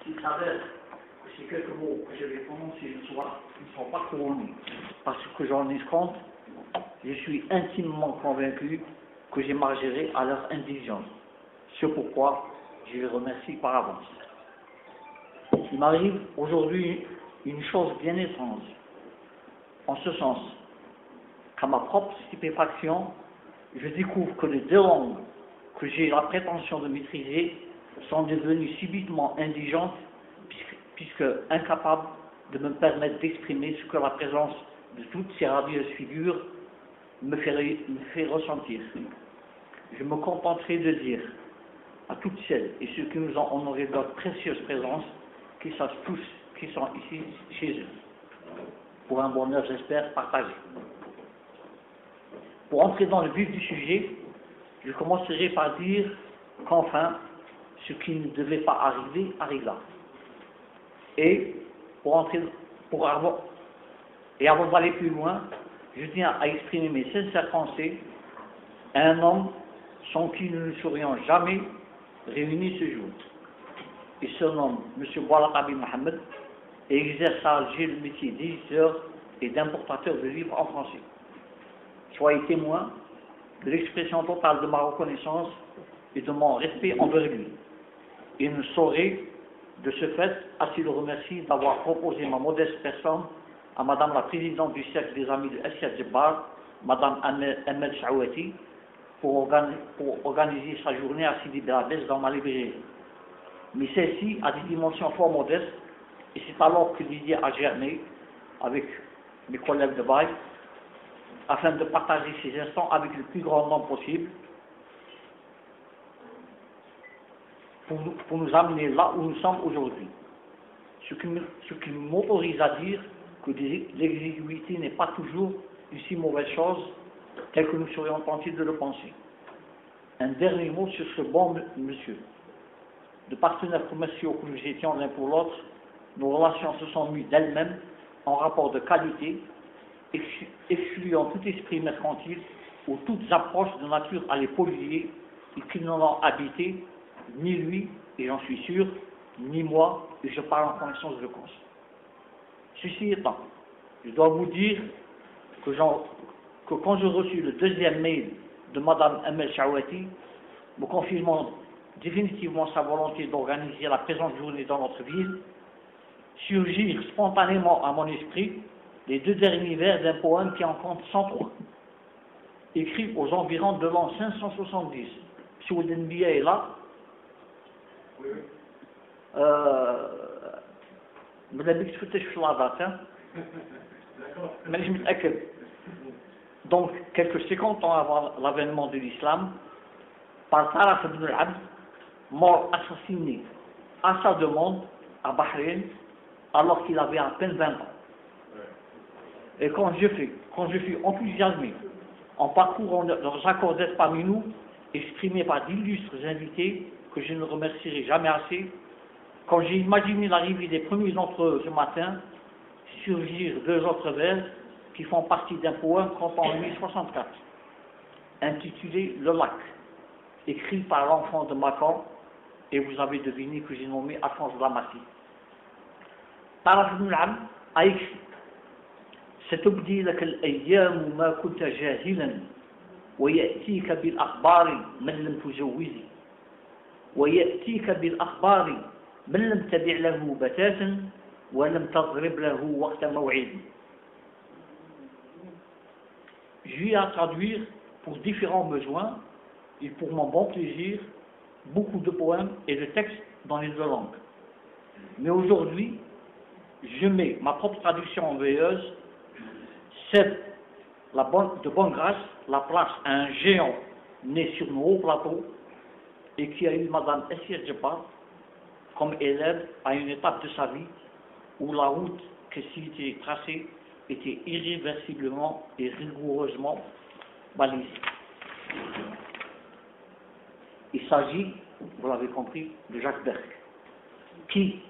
Il s'avère que ces quelques mots que je vais prononcer ce soir ne sont pas couronnés. Parce que j'en ai compte, je suis intimement convaincu que j'émargerai à leur indigence. C'est pourquoi je les remercie par avance. Il m'arrive aujourd'hui une chose bien étrange, en ce sens qu'à ma propre stupéfaction, je découvre que les deux langues que j'ai la prétention de maîtriser sont devenues subitement indigentes, puisque incapables de me permettre d'exprimer ce que la présence de toutes ces ravieuses figures me fait ressentir. Je me contenterai de dire à toutes celles et ceux qui nous ont honorés de leur précieuse présence qu'ils sachent tous qu'ils sont ici chez eux, pour un bonheur, j'espère, partagé. Pour entrer dans le vif du sujet, je commencerai par dire qu'enfin, ce qui ne devait pas arriver, arriva. Et avant d'aller plus loin, je tiens à exprimer mes sincères pensées à un homme sans qui nous ne serions jamais réunis ce jour. Il se nomme M. Boualaqabi Mohamed et exerce à Alger le métier d'éditeur et d'importateur de livres en français. Soyez témoins de l'expression totale de ma reconnaissance et de mon respect envers lui. Et ne saurais, de ce fait, assez le remercier d'avoir proposé ma modeste personne à Madame la Présidente du Cercle des Amis de Assia Djebbar, Madame Ahmed Chouati, pour organiser sa journée à Sidi Belabès dans ma librairie. Mais celle-ci a des dimensions fort modestes, et c'est alors que l'idée a germé avec mes collègues de bail, afin de partager ces instants avec le plus grand nombre possible, pour nous amener là où nous sommes aujourd'hui. Ce qui m'autorise à dire que l'exiguïté n'est pas toujours une si mauvaise chose, telle que nous serions tentés de le penser. Un dernier mot sur ce bon monsieur. De partenaires commerciaux que nous étions l'un pour l'autre, nos relations se sont mises d'elles-mêmes en rapport de qualité, excluant tout esprit mercantile ou toutes approches de nature à les polluer et qui n'en ont habité ni lui, et j'en suis sûr, ni moi, et je parle en connaissance de cause. Ceci étant, je dois vous dire que quand j'ai reçu le deuxième mail de Madame Ahmed Chouati, me confirmant définitivement sa volonté d'organiser la présente journée dans notre ville, surgirent spontanément à mon esprit les deux derniers vers d'un poème qui en compte 103, écrit aux environs de l'an 570. Si vous est là, donc quelques secondes avant l'avènement de l'islam, par Taraf ibn al-Abd, mort assassiné à sa demande à Bahreïn alors qu'il avait à peine 20 ans. Et quand je fus enthousiasmé en parcourant leurs accords d'être parmi nous, exprimés par d'illustres invités que je ne remercierai jamais assez, quand j'ai imaginé l'arrivée des premiers d'entre eux ce matin, surgirent deux autres vers qui font partie d'un poème comptant en 1064, intitulé Le Lac, écrit par l'enfant de Macan, et vous avez deviné que j'ai nommé Alphonse Lamassi. Taraf ibn al-Abd a écrit: ستبدي لك الأيام ما كنت جاهلا ويأتيك بالأخبار من لم تجوزي ويأتيك بالأخبار من لم تبع له بتاتا ولم تضرب له وقت موعد. J'ai à traduire pour différents besoins et pour mon bon plaisir beaucoup de poèmes et de textes dans les deux langues. Mais aujourd'hui, je mets ma propre traduction en veilleuse, cède de bonne grâce la place à un géant né sur nos hauts plateaux et qui a eu Madame Assia Djebbar comme élève à une étape de sa vie où la route que s'y était tracée était irréversiblement et rigoureusement balisée. Il s'agit, vous l'avez compris, de Jacques Berck, qui,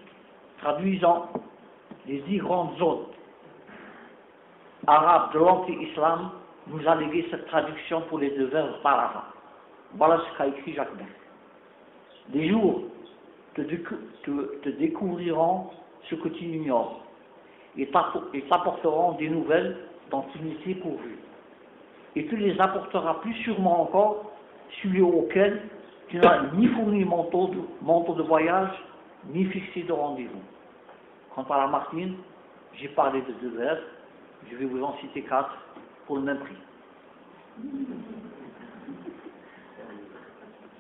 traduisant les 10 grandes zones arabes de l'anti-islam, nous a légué cette traduction pour les deux vers par Voilà ce qu'a écrit Jacques Berck. Des jours te découvriront ce que tu ignores et t'apporteront des nouvelles dont tu n'étais pourvu. Et tu les apporteras plus sûrement encore celui auquel tu n'as ni fourni manteau de voyage, ni fixé de rendez-vous. Quant à la Martine, j'ai parlé de 2 vers, je vais vous en citer 4 pour le même prix.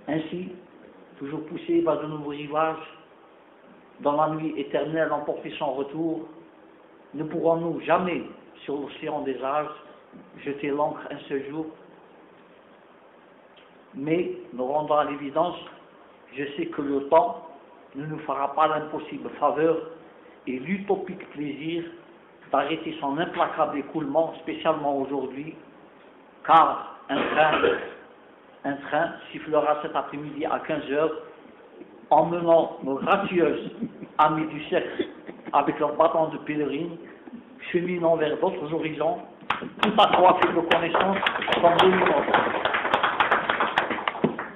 Ainsi, toujours poussé vers de nouveaux rivages, dans la nuit éternelle emporter son retour, ne pourrons-nous jamais, sur l'océan des âges, jeter l'ancre un seul jour? Mais, nous rendant à l'évidence, je sais que le temps ne nous fera pas l'impossible faveur et l'utopique plaisir d'arrêter son implacable écoulement, spécialement aujourd'hui, car un train sifflera cet après-midi à 15h, emmenant nos gratueuses amies du sexe avec leurs bâtons de pèlerine, cheminant vers d'autres horizons, tout assoiffés de connaissances comme de nous.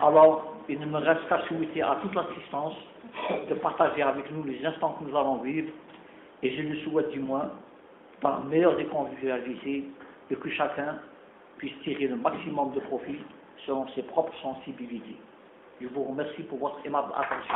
Alors, il ne me reste qu'à souhaiter à toute l'assistance de partager avec nous les instants que nous allons vivre, et je le souhaite du moins dans le meilleur des convivialités, et que chacun puisse tirer le maximum de profit selon ses propres sensibilités. Je vous remercie pour votre aimable attention.